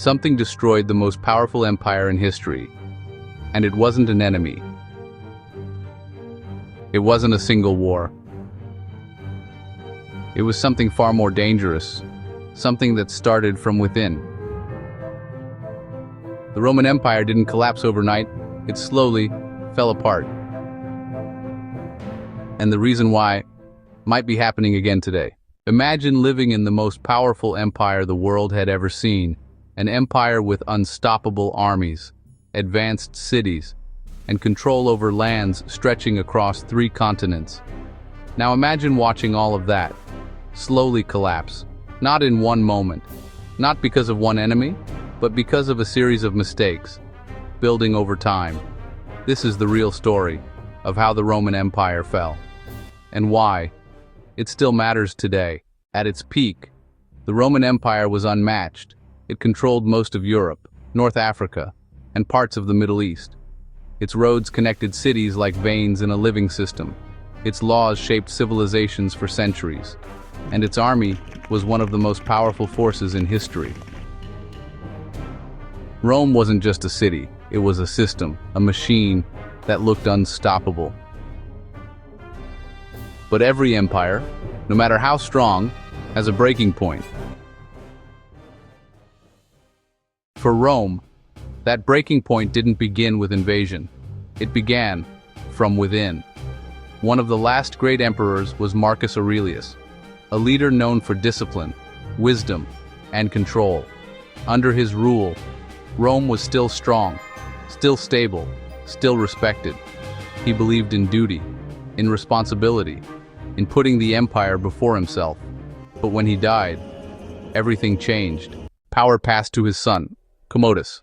Something destroyed the most powerful empire in history. And it wasn't an enemy. It wasn't a single war. It was something far more dangerous, something that started from within. The Roman Empire didn't collapse overnight, it slowly fell apart. And the reason why might be happening again today. Imagine living in the most powerful empire the world had ever seen, an empire with unstoppable armies, advanced cities, and control over lands stretching across 3 continents. Now imagine watching all of that slowly collapse, not in one moment, not because of one enemy, but because of a series of mistakes, building over time. This is the real story of how the Roman Empire fell, and why it still matters today. At its peak, the Roman Empire was unmatched. It controlled most of Europe, North Africa, and parts of the Middle East. Its roads connected cities like veins in a living system. Its laws shaped civilizations for centuries. And its army was one of the most powerful forces in history. Rome wasn't just a city, it was a system, a machine that looked unstoppable. But every empire, no matter how strong, has a breaking point. For Rome, that breaking point didn't begin with invasion. It began from within. One of the last great emperors was Marcus Aurelius, a leader known for discipline, wisdom, and control. Under his rule, Rome was still strong, still stable, still respected. He believed in duty, in responsibility, in putting the empire before himself. But when he died, everything changed. Power passed to his son, Commodus,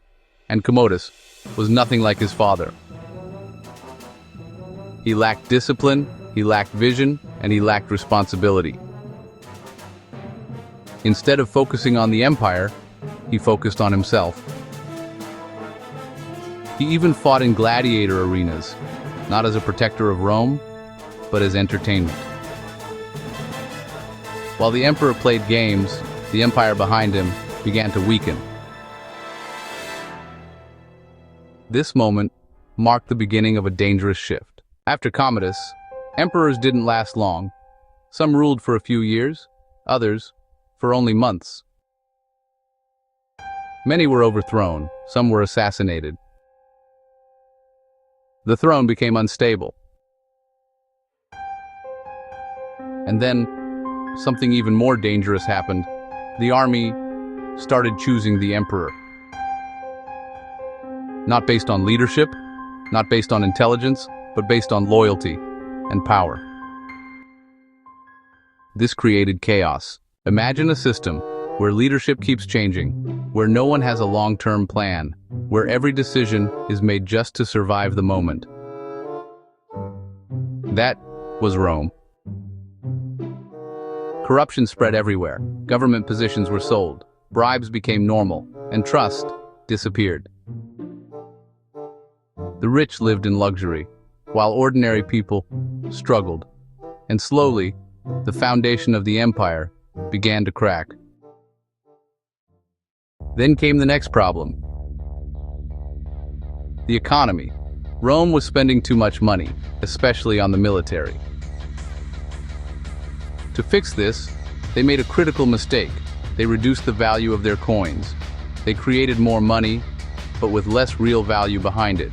and Commodus was nothing like his father. He lacked discipline, he lacked vision, and he lacked responsibility. Instead of focusing on the empire, he focused on himself. He even fought in gladiator arenas, not as a protector of Rome, but as entertainment. While the emperor played games, the empire behind him began to weaken. This moment marked the beginning of a dangerous shift. After Commodus, emperors didn't last long. Some ruled for a few years, others for only months. Many were overthrown, some were assassinated. The throne became unstable. And then, something even more dangerous happened. The army started choosing the emperor. Not based on leadership, not based on intelligence, but based on loyalty and power. This created chaos. Imagine a system where leadership keeps changing, where no one has a long-term plan, where every decision is made just to survive the moment. That was Rome. Corruption spread everywhere, government positions were sold, bribes became normal, and trust disappeared. The rich lived in luxury, while ordinary people struggled, and slowly, the foundation of the empire began to crack. Then came the next problem. The economy. Rome was spending too much money, especially on the military. To fix this, they made a critical mistake. They reduced the value of their coins. They created more money, but with less real value behind it.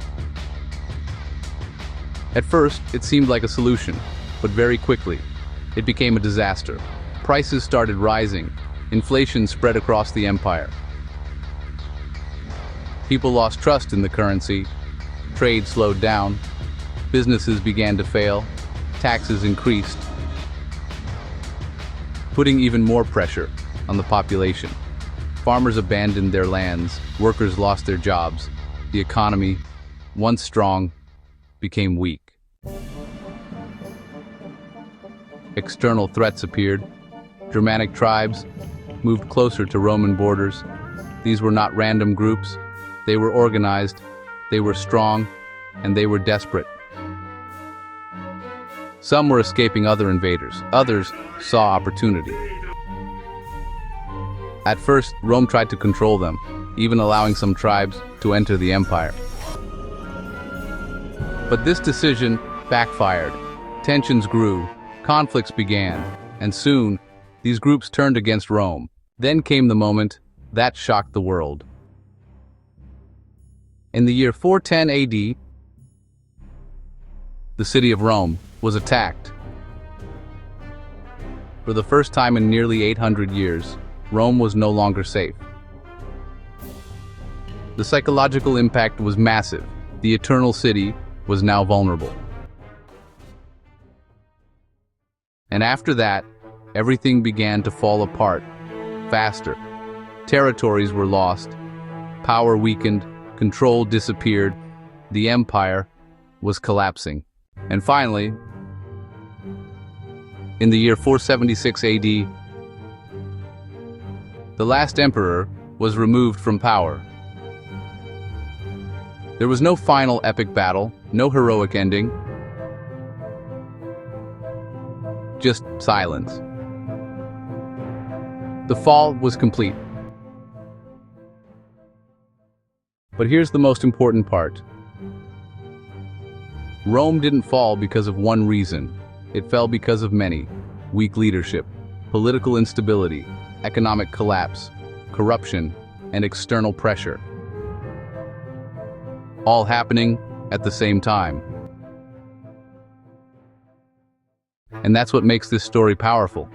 At first, it seemed like a solution, but very quickly, it became a disaster. Prices started rising. Inflation spread across the empire. People lost trust in the currency. Trade slowed down. Businesses began to fail. Taxes increased, putting even more pressure on the population. Farmers abandoned their lands. Workers lost their jobs. The economy, once strong, became weak. External threats appeared. Germanic tribes moved closer to Roman borders. These were not random groups. They were organized, they were strong, and they were desperate. Some were escaping other invaders. Others saw opportunity. At first, Rome tried to control them. even allowing some tribes to enter the empire. But this decision backfired. Tensions grew, conflicts began, and soon, these groups turned against Rome. Then came the moment that shocked the world. In the year 410 AD, the city of Rome was attacked. For the first time in nearly 800 years, Rome was no longer safe. The psychological impact was massive. The eternal city was now vulnerable. And after that, everything began to fall apart faster. Territories were lost, power weakened, control disappeared, the empire was collapsing. And finally, in the year 476 AD, the last emperor was removed from power. There was no final epic battle, no heroic ending, just silence. The fall was complete. But here's the most important part. Rome didn't fall because of one reason. It fell because of many: weak leadership, political instability, economic collapse, corruption, and external pressure. All happening at the same time. And that's what makes this story powerful.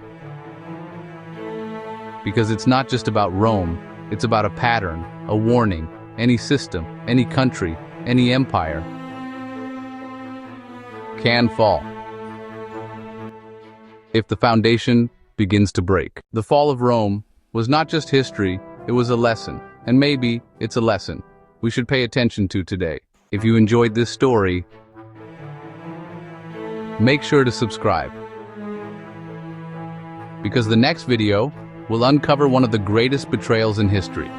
Because it's not just about Rome, it's about a pattern, a warning. Any system, any country, any empire can fall if the foundation begins to break. The fall of Rome was not just history, it was a lesson. And maybe it's a lesson we should pay attention to today. If you enjoyed this story, make sure to subscribe, because the next video will uncover one of the greatest betrayals in history.